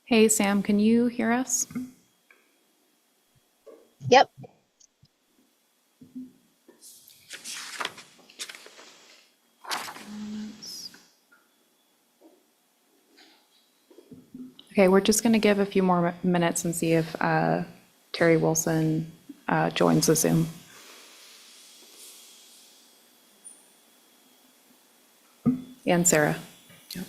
Hey, Sam, can you hear us? Yep. Okay, we're just going to give a few more minutes and see if Terry Wilson joins the Zoom. And Sarah. Yep.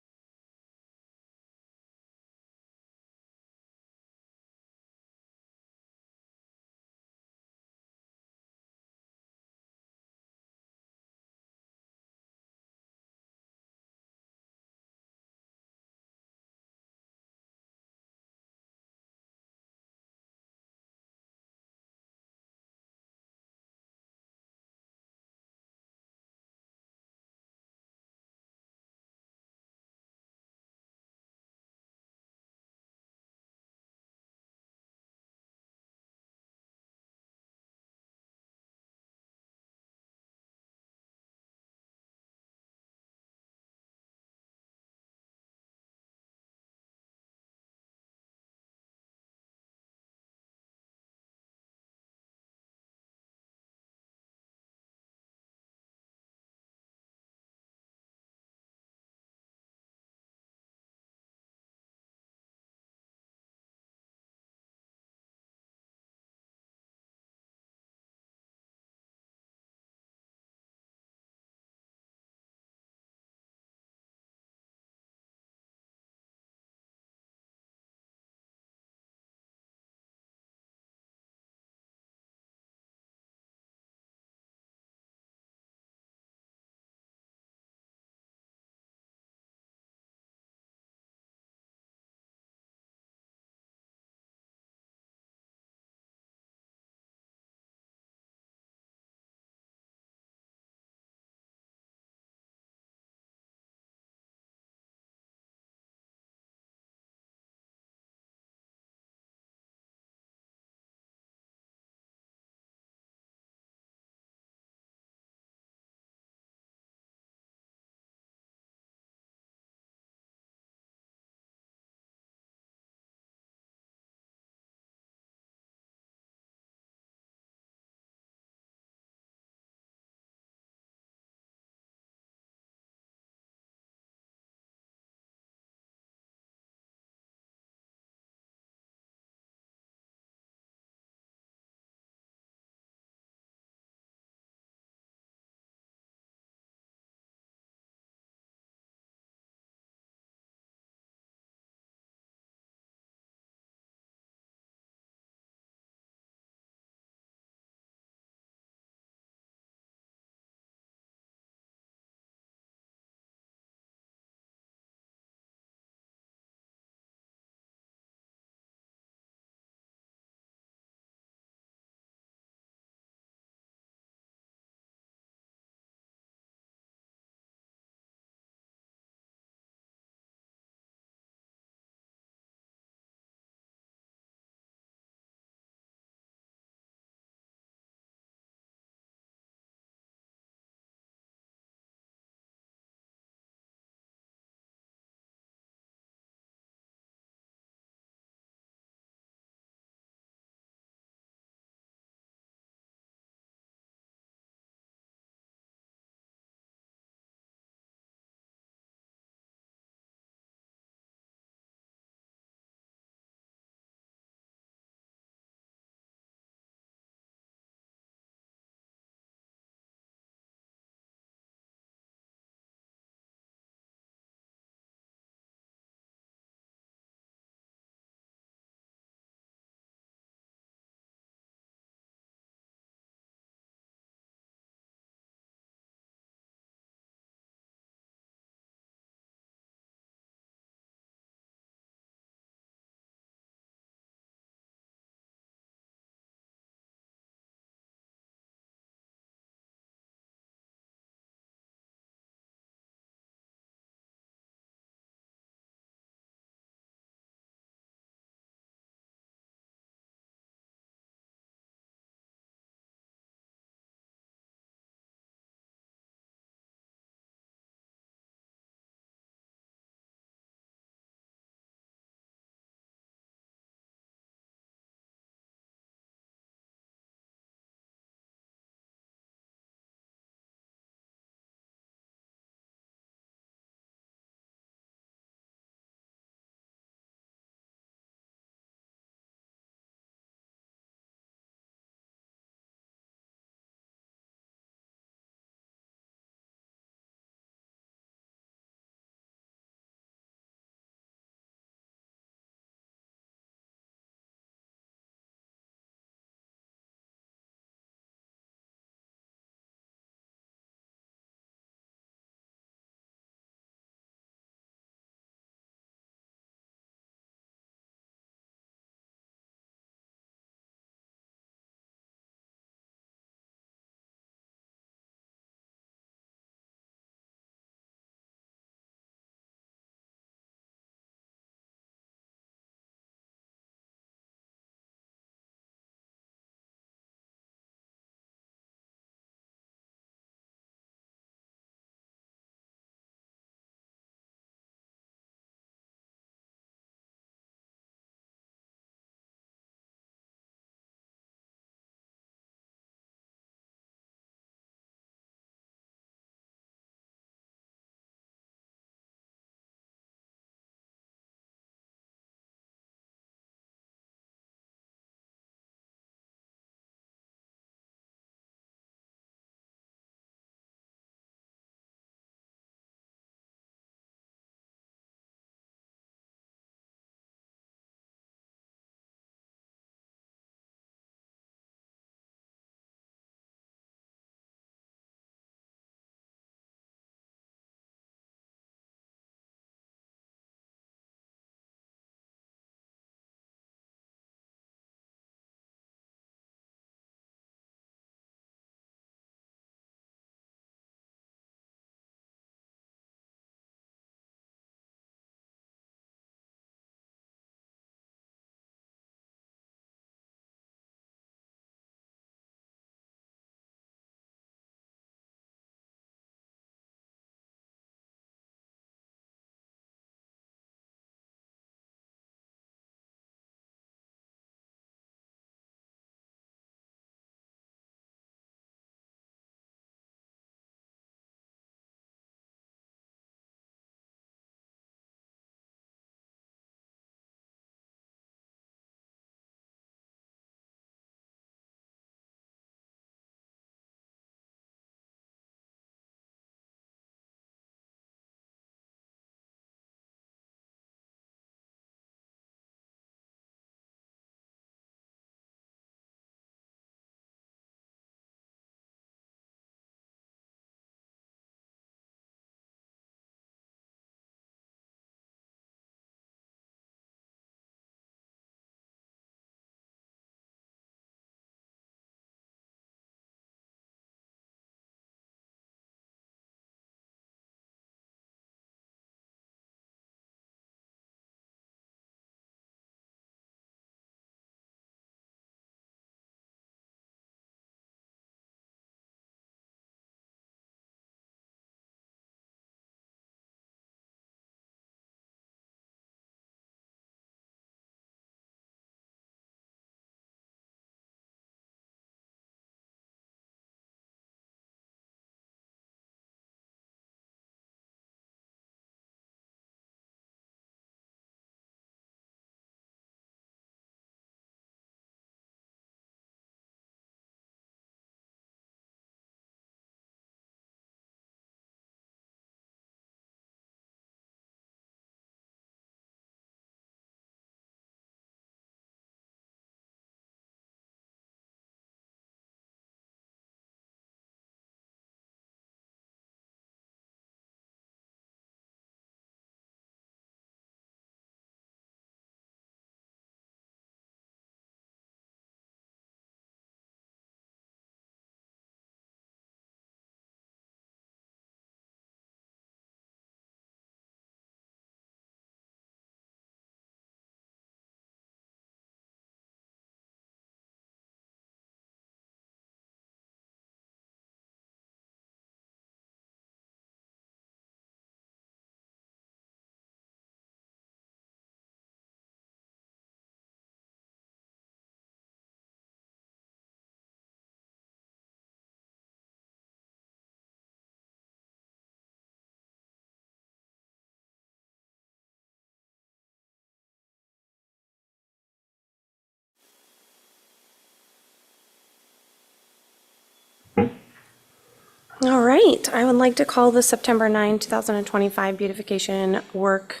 All right, I would like to call the September 9, 2025 beautification work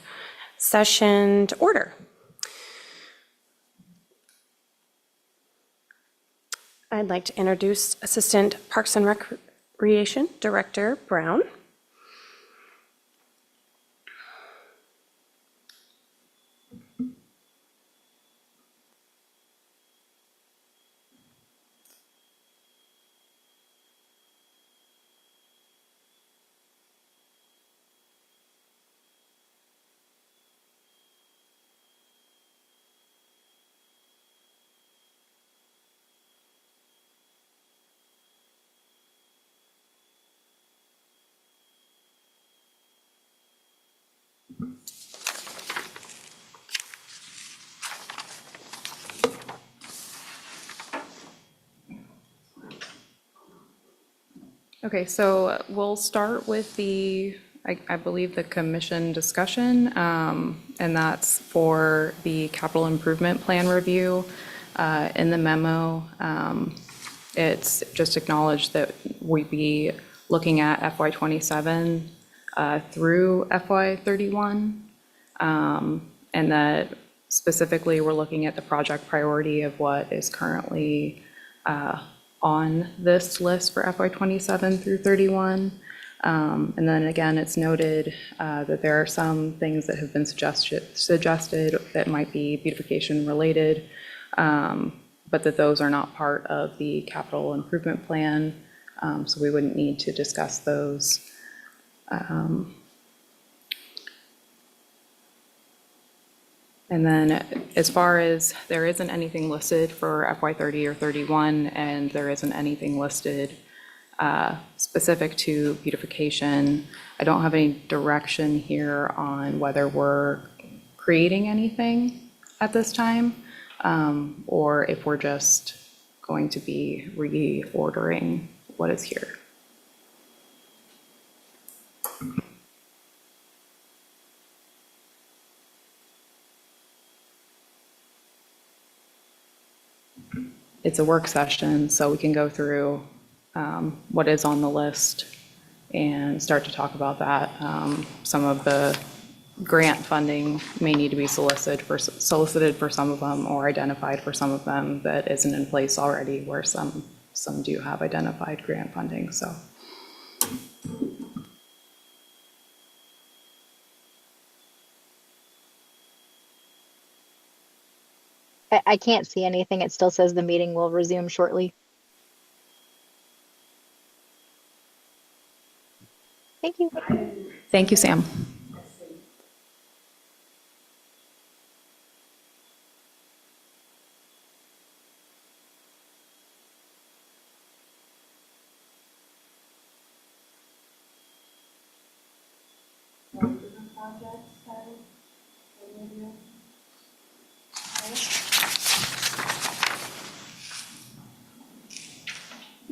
session to order. I'd like to introduce Assistant Parks and Recreation Director Brown. Okay, so we'll start with I believe, the commission discussion, and that's for the capital improvement plan review. In the memo, it's just acknowledged that we'd be looking at FY '27 through FY '31, and that specifically we're looking at the project priority of what is currently on this list for FY '27 through '31. And then again, it's noted that there are some things that have been suggested that might be beautification related, but that those are not part of the capital improvement plan, so we wouldn't need to discuss those. And then as far as there isn't anything listed for FY '30 or '31, and there isn't anything listed specific to beautification, I don't have any direction here on whether we're creating anything at this time, or if we're just going to be reordering what is here. It's a work session, so we can go through what is on the list and start to talk about that. Some of the grant funding may need to be solicited for some of them, or identified for some of them that isn't in place already, where some do have identified grant funding, so. I can't see anything. It still says the meeting will resume shortly. Thank you. Thank you, Sam.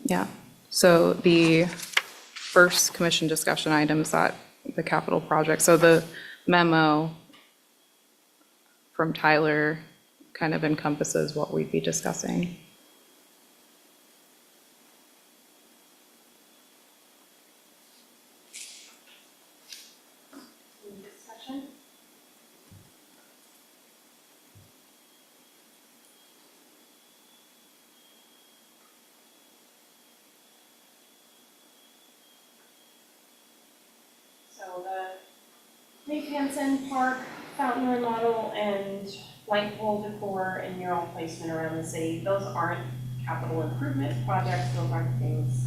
Yeah, so the first commission discussion item is that the capital project. So the memo from Tyler kind of encompasses what we'd be discussing. So the Nick Hansen Park fountain remodel and light pole decor and mural placement around the city, those aren't capital improvement projects, those are things.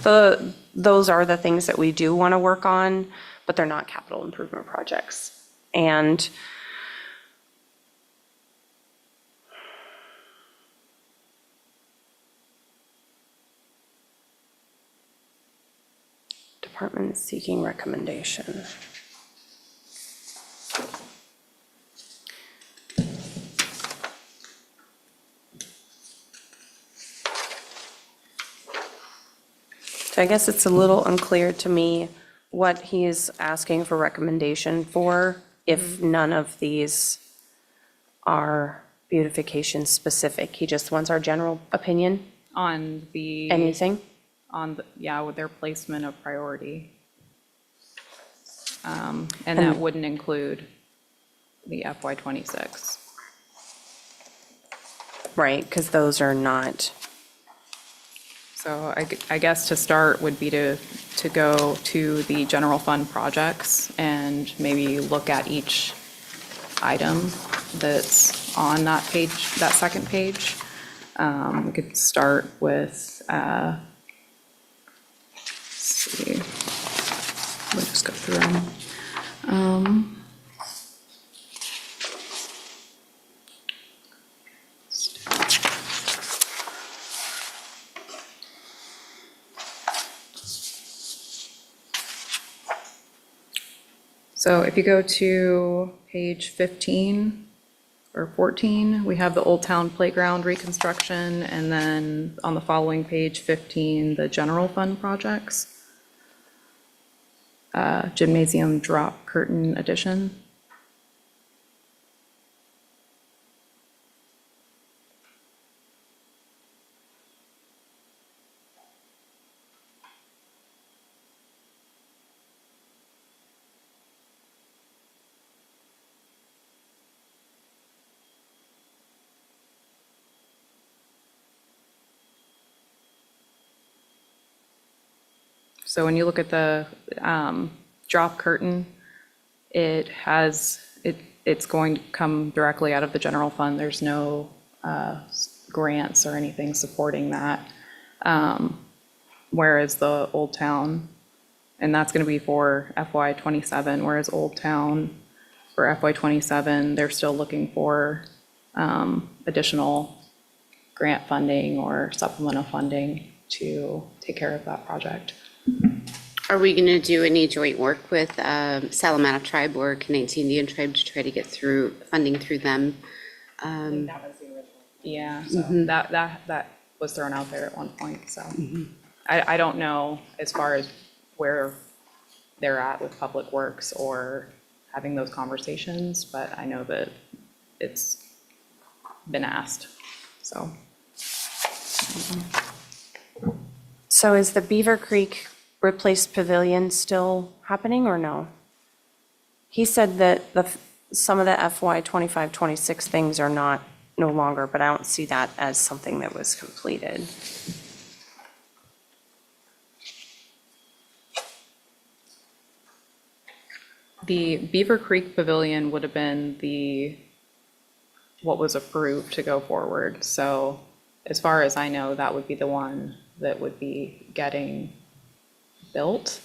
Sorry, those are the things that we do want to work on, but they're not capital improvement projects. And department seeking recommendation. So I guess it's a little unclear to me what he's asking for recommendation for, if none of these are beautification specific. He just wants our general opinion. On the. Anything? on, with their placement of priority. And that wouldn't include the FY '26. Right, because those are not, So I guess to start would be to go to the general fund projects and maybe look at each item that's on that page, that second page. We could start with, let's see, we'll just go through them. So if you go to page 15 or 14, we have the Old Town Playground reconstruction, and then on the following page, 15, the general fund projects. Gymnasium drop curtain addition. So when you look at the drop curtain, it's going to come directly out of the general fund. There's no grants or anything supporting that. Whereas the Old Town, and that's going to be for FY '27, whereas Old Town for FY '27, they're still looking for additional grant funding or supplemental funding to take care of that project. Are we going to do any joint work with Salamana Tribe or Canadian Indian Tribe to try to get through funding through them? Yeah, so that was thrown out there at one point, so. I don't know as far as where they're at with Public Works or having those conversations, but I know that it's been asked, so. so is the Beaver Creek replaced pavilion still happening or no? He said that some of the FY '25, '26 things are not, no longer, but I don't see that as something that was completed. The Beaver Creek Pavilion would have been what was approved to go forward. So as far as I know, that would be the one that would be getting built.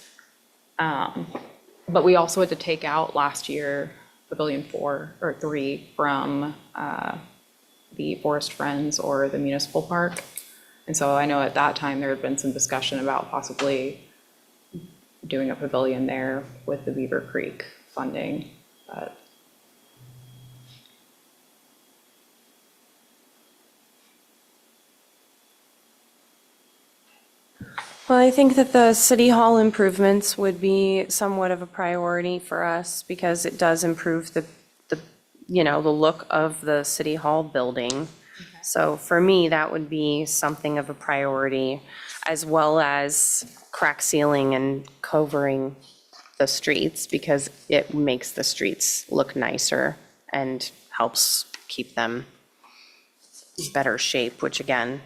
But we also had to take out last year Pavilion 4 or 3 from the Forest Friends or the municipal park. And so I know at that time there had been some discussion about possibly doing a pavilion there with the Beaver Creek funding, but Well, I think that the city hall improvements would be somewhat of a priority for us because it does improve the look of the city hall building. So for me, that would be something of a priority, as well as crack sealing and covering the streets because it makes the streets look nicer and helps keep them in better shape, which again,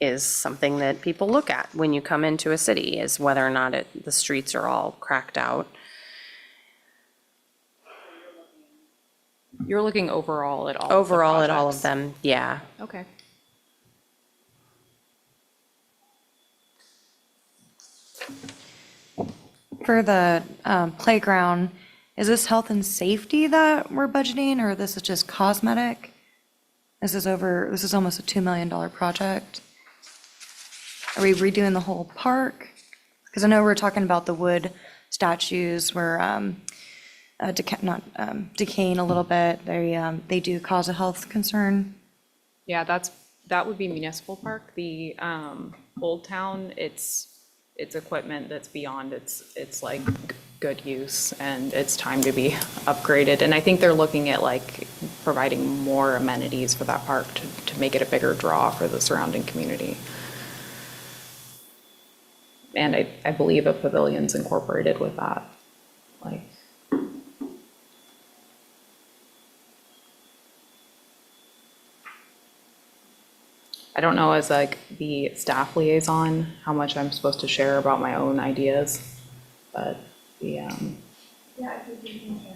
is something that people look at when you come into a city, is whether or not the streets are all cracked out. you're looking overall at all. Overall the at all of projects. them, yeah. Okay. For the playground, is this health and safety that we're budgeting, or this is just cosmetic? This is almost a $2 million project. Are we redoing the whole park? Because I know we're talking about the wood statues were decaying a little bit. They do cause a health concern. Yeah, that would be municipal park. The Old Town, it's equipment that's beyond its like good use, and it's time to be upgraded. And I think they're looking at like providing more amenities for that park to make it a bigger draw for the surrounding community. And I believe a pavilion's incorporated with that. Like, I don't know as like the staff liaison, how much I'm supposed to share about my own ideas, but the, Yeah, I think you can share.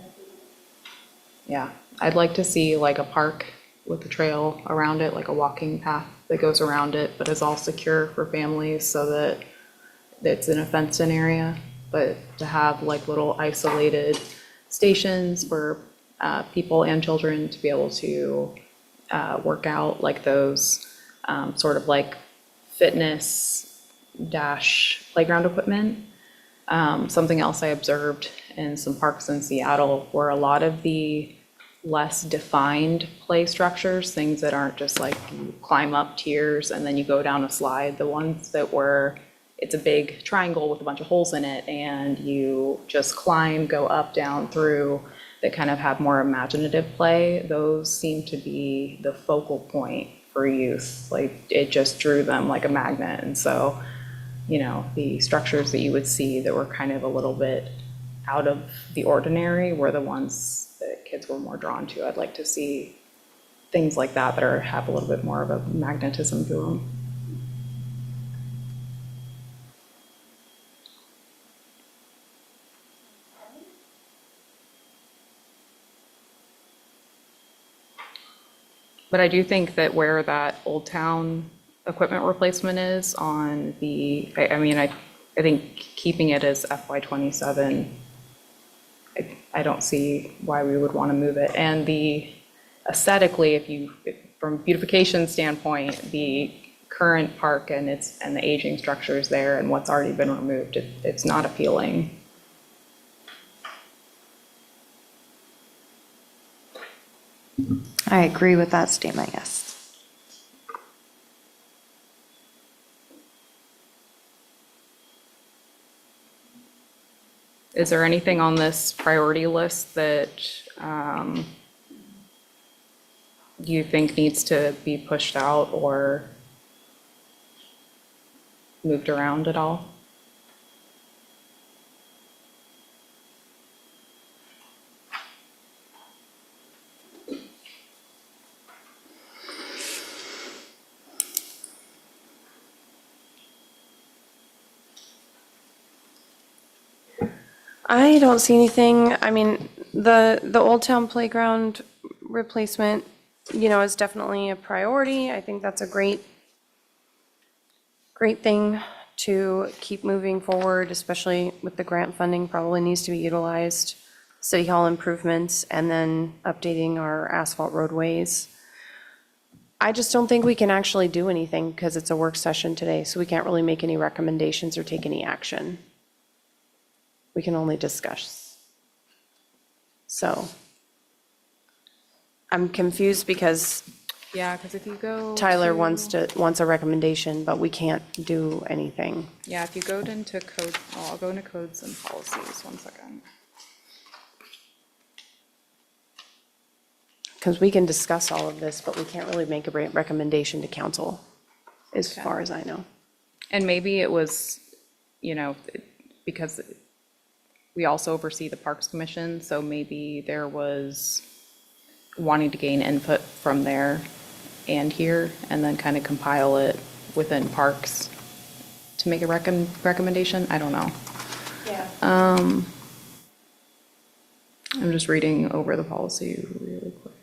yeah, I'd like to see like a park with a trail around it, like a walking path that goes around it, but is all secure for families so that it's in a fenced-in area. But to have like little isolated stations for people and children to be able to work out, like those sort of like fitness dash playground equipment. Something else I observed in some parks in Seattle were a lot of the less defined play structures, things that aren't just like you climb up tiers and then you go down a slide, the ones that were, it's a big triangle with a bunch of holes in it and you just climb, go up, down, through, that kind of have more imaginative play, those seem to be the focal point for youth. Like it just drew them like a magnet. And so, you know, the structures that you would see that were kind of a little bit out of the ordinary were the ones that kids were more drawn to. I'd like to see things like that are have a little bit more of a magnetism to them. But I do think that where that Old Town equipment replacement is on the, I mean, I think keeping it as FY '27, I don't see why we would want to move it. And the aesthetically, from a beautification standpoint, the current park and the aging structures there and what's already been removed, it's not appealing. I agree with that statement, yes. Is there anything on this priority list that you think needs to be pushed out or moved around at all? I don't see anything, I mean, the Old Town Playground replacement, you know, is definitely a priority. I think that's a great thing to keep moving forward, especially with the grant funding probably needs to be utilized. City Hall improvements and then updating our asphalt roadways. I just don't think we can actually do anything because it's a work session today, so we can't really make any recommendations or take any action. We can only discuss. So I'm confused because Yeah, because if you go Tyler to- wants a recommendation, but we can't do anything. Yeah, if you go into code, oh, I'll go into codes and policies, 1 second. Because we can discuss all of this, but we can't really make a recommendation to council, as far as I know. And maybe it was, you know, because we also oversee the Parks Commission, so maybe there was wanting to gain input from there and here, and then kind of compile it within Parks to make a recommendation. I don't know. Yeah. I'm just reading over the policy really quick.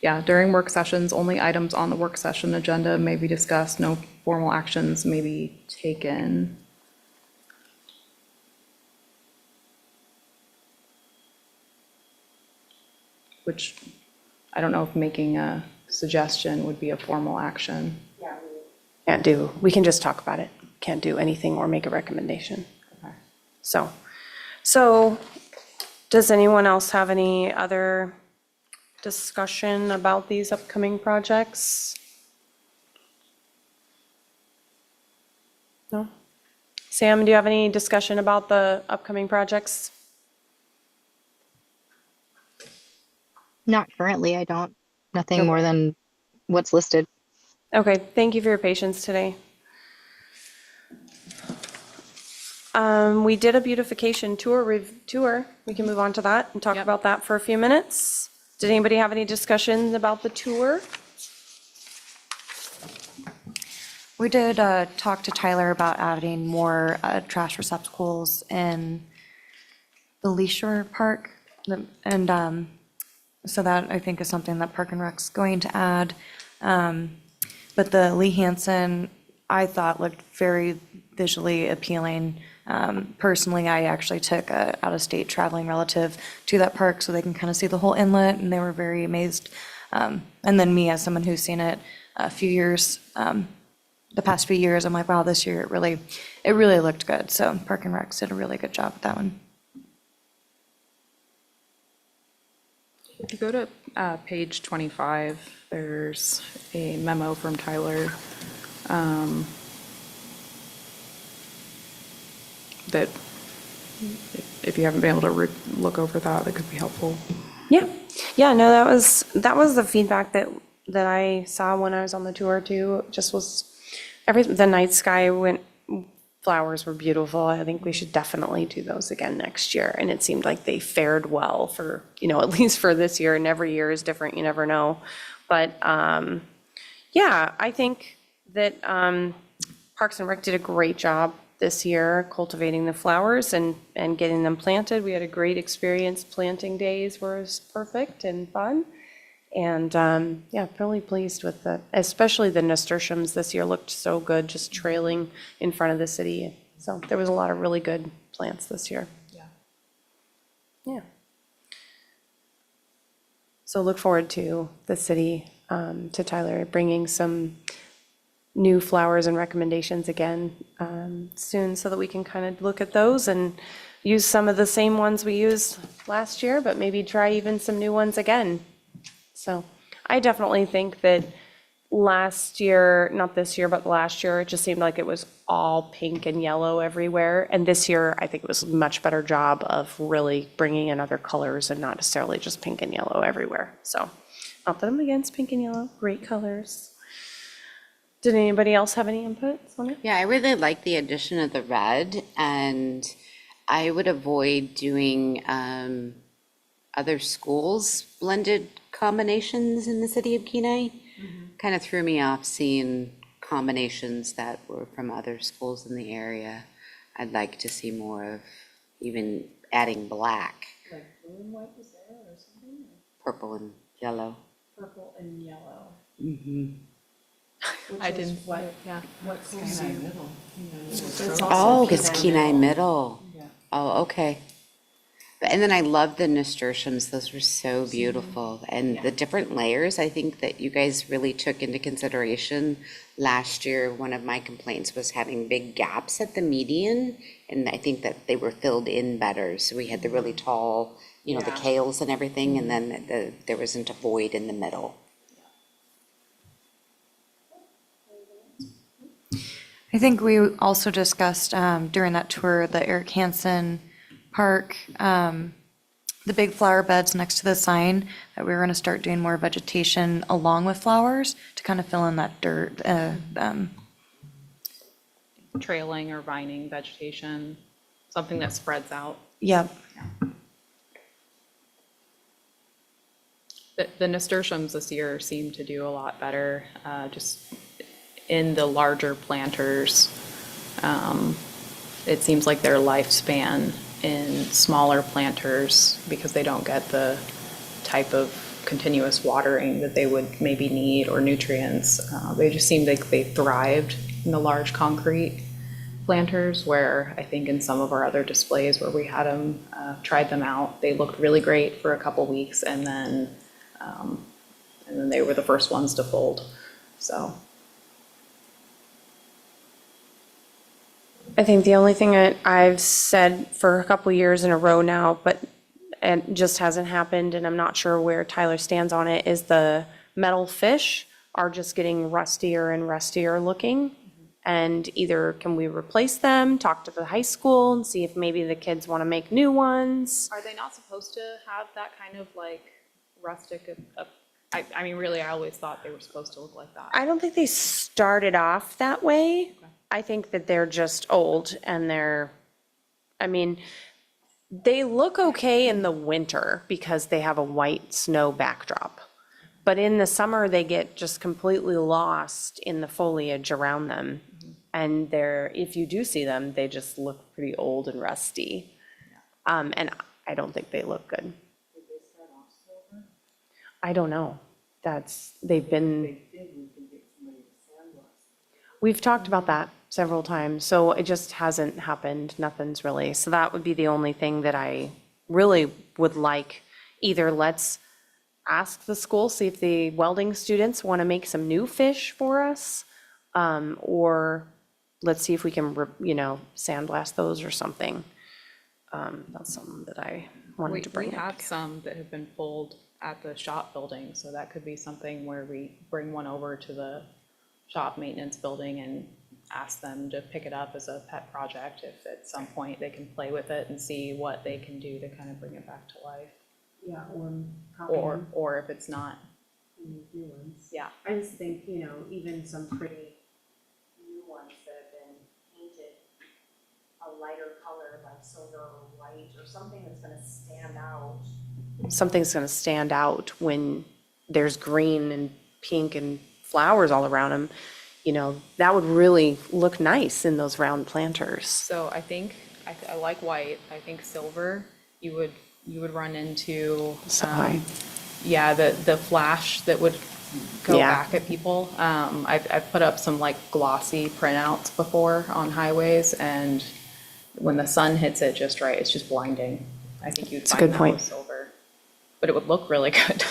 Yeah, during work sessions, only items on the work session agenda may be discussed, no formal actions may be taken. Which, I don't know if making a suggestion would be a formal action. We can just talk about it. Can't do anything or make a recommendation. Okay. So does anyone else have any other discussion about these upcoming projects? No? Sam, do you have any discussion about the upcoming projects? Not currently, I don't. Nothing more than what's listed. Okay, thank you for your patience today. We did a beautification tour. We can move on to that and talk Yep. about that for a few minutes. Did anybody have any discussions about the tour? We did talk to Tyler about adding more trash receptacles in the Leisure Park. And so that I think is something that Park and Rec's going to add. But the Lee Hansen, I thought looked very visually appealing. Personally, I actually took a out-of-state traveling relative to that park so they can kind of see the whole inlet, and they were very amazed. And then me, as someone who's seen it a few years, the past few years, I'm like, wow, this year it really looked good. So Park and Rec did a really good job with that one. If you go to page 25, there's a memo from Tyler that if you haven't been able to look over that, that could be helpful. Yeah, no, that was the feedback that I saw when I was on the tour too. Just was the night sky flowers were beautiful. I think we should definitely do those again next year. And it seemed like they fared well for, at least for this year, and every year is different, you never know. But yeah, I think that Parks and Rec did a great job this year cultivating the flowers and getting them planted. We had a great experience. Planting days was perfect and fun. And yeah, really pleased with especially the nasturtiums this year looked so good, just trailing in front of the city. So there was a lot of really good plants this year. Yeah. So look forward to the city, to Tyler bringing some new flowers and recommendations again soon so that we can kind of look at those and use some of the same ones we used last year, but maybe try even some new ones again. So I definitely think that last year, not this year, but last year, it just seemed like it was all pink and yellow everywhere. And this year, I think it was a much better job of really bringing in other colors and not necessarily just pink and yellow everywhere. So not that I'm against pink and yellow, great colors. Did anybody else have any input on it? Yeah, I really like the addition of the red, and I would avoid doing other schools' blended combinations in the city of Kenai. Kind of threw me off seeing combinations that were from other schools in the area. I'd like to see more of even adding black. Like blue and white was there or something? Purple and yellow. Purple and yellow. Mm-hmm. I didn't, yeah. Oh, it's Kenai Middle. Oh, okay. And then I love the nasturtiums. Those were so beautiful. And the different layers, I think that you guys really took into consideration. Last year, one of my complaints was having big gaps at the median, and I think that they were filled in better. So we had the really tall, the kales and everything, and then there wasn't a void in the middle. I think we also discussed during that tour, the Eric Hansen Park, the big flower beds next to the sign, that we were going to start doing more vegetation along with flowers to kind of fill in that dirt. Trailing or vining vegetation, something that spreads out. Yep. The nasturtiums this year seem to do a lot better, just in the larger planters. It seems like their lifespan in smaller planters, because they don't get the type of continuous watering that they would maybe need or nutrients, they just seemed like they thrived in the large concrete planters, where I think in some of our other displays where we had them, tried them out, they looked really great for a couple weeks, and then they were the first ones to fold. So I think the only thing I've said for a couple years in a row now, and just hasn't happened, and I'm not sure where Tyler stands on it, is the metal fish are just getting rustier and rustier looking. And either can we replace them, talk to the high school and see if maybe the kids want to make new ones. are they not supposed to have that kind of like rustic I mean, really, I always thought they were supposed to look like that. I don't think they started off that way. I think that they're just old and I mean, they look okay in the winter because they have a white snow backdrop. But in the summer, they get just completely lost in the foliage around them. And if you do see them, they just look pretty old and rusty. And I don't think they look good. I don't know. We've talked about that several times, so it just hasn't happened. Nothing's really. So that would be the only thing that I really would like. Either let's ask the school, see if the welding students want to make some new fish for us, or let's see if we can, sandblast those or something. That's something that I wanted to bring We up. have some that have been pulled at the shop building, so that could be something where we bring one over to the shop maintenance building and ask them to pick it up as a pet project, if at some point they can play with it and see what they can do to kind of bring it back to life. Yeah, Or if it's not, new ones. yeah. I just think, even some pretty new ones that have been painted a lighter color, like silver or white, or something that's gonna stand out. Something's going to stand out when there's green and pink and flowers all around them. That would really look nice in those round planters. So I think, I like white, I think silver, you would run into, yeah, the flash that would go Yeah. back at people. I've put up some like glossy printouts before on highways, and when the sun hits it just right, it's just blinding. I think you'd a find good that point. with silver, but it would look really good.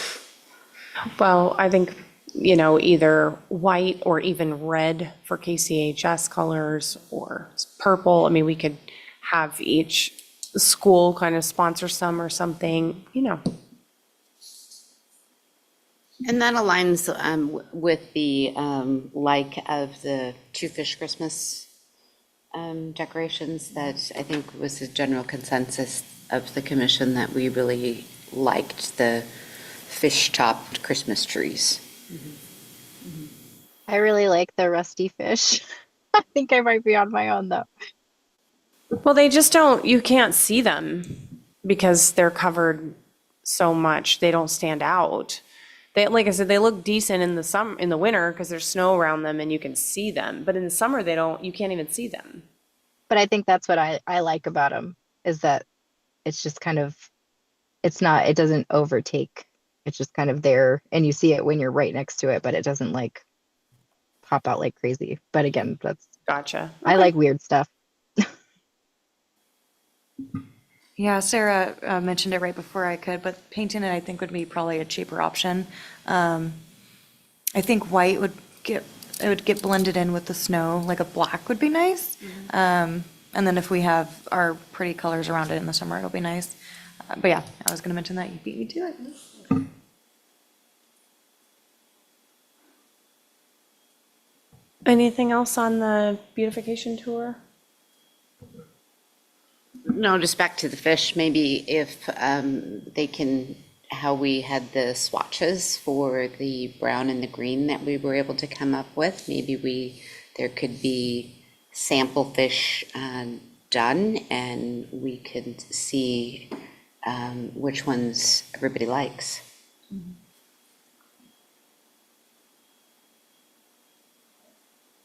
Well, I think, either white or even red for KCHS colors or purple. I mean, we could have each school kind of sponsor some or something. And that aligns with the like of the Two Fish Christmas decorations that I think was the general consensus of the commission, that we really liked the fish-topped Christmas trees. I really like the rusty fish. I think I might be on my own though. Well, you can't see them because they're covered so much. They don't stand out. Like I said, they look decent in the winter because there's snow around them and you can see them. But in the summer, you can't even see them. But I think that's what I like about them, is that it's just kind of, it doesn't overtake. It's just kind of there, and you see it when you're right next to it, but it doesn't like pop out like crazy. But again, Gotcha. I like weird stuff. Yeah, Sarah mentioned it right before I could, but painting it I think would be probably a cheaper option. I think white would get blended in with the snow, like a black would be nice. And then if we have our pretty colors around it in the summer, it'll be nice. But yeah, I was gonna mention that, you beat me to it. Anything else on the beautification tour? No, just back to the fish, maybe if they can, how we had the swatches for the brown and the green that we were able to come up with, maybe there could be sample fish done, and we could see which ones everybody likes.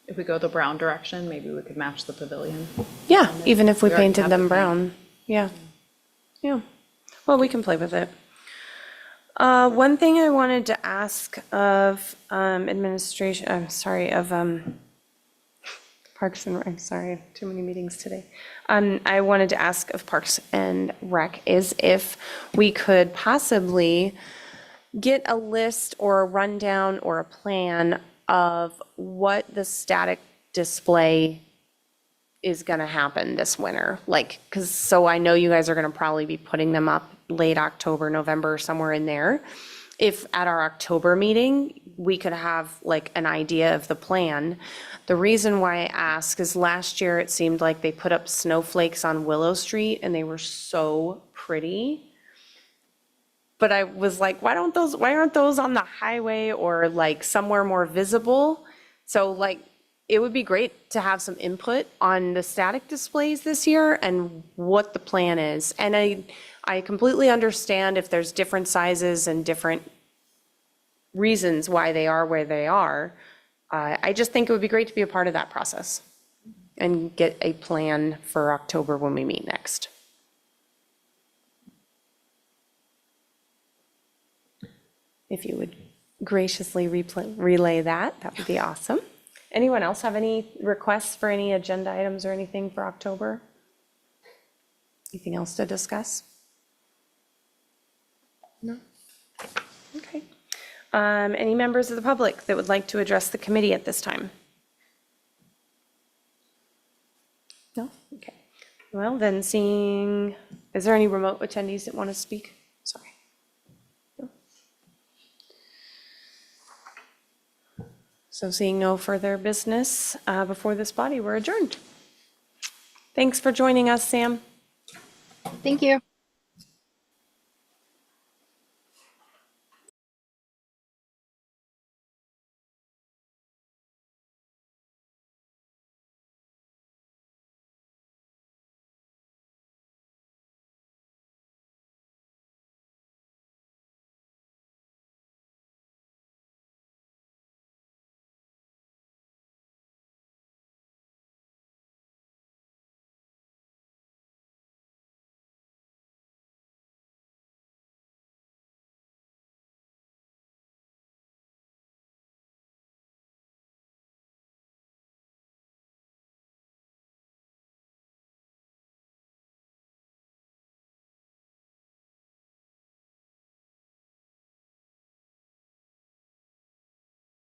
If we go the brown direction, maybe we could match the pavilion. Yeah, even if we We already painted have the them paint. brown. Yeah. Yeah. Well, we can play with it. One thing I wanted to ask of administration, I'm sorry, of Parks and, I'm sorry, too many meetings today. I wanted to ask of Parks and Rec is if we could possibly get a list or a rundown or a plan of what the static display is gonna happen this winter, like, so I know you guys are gonna probably be putting them up late October, November, somewhere in there. If at our October meeting, we could have like an idea of the plan. The reason why I ask is last year it seemed like they put up snowflakes on Willow Street and they were so pretty. but I was like, why aren't those on the highway or like somewhere more visible? So like, it would be great to have some input on the static displays this year and what the plan is. And I completely understand if there's different sizes and different reasons why they are where they are. I just think it would be great to be a part of that process and get a plan for October when we meet next. If you would graciously relay that, that would be awesome. Anyone else have any requests for any agenda items or anything for October? Anything else to discuss? No? Okay. Any members of the public that would like to address the committee at this time? No? Okay. Well, then is there any remote attendees that want to speak? Sorry. No? So seeing no further business before this body, we're adjourned. Thanks for joining us, Sam. Thank you.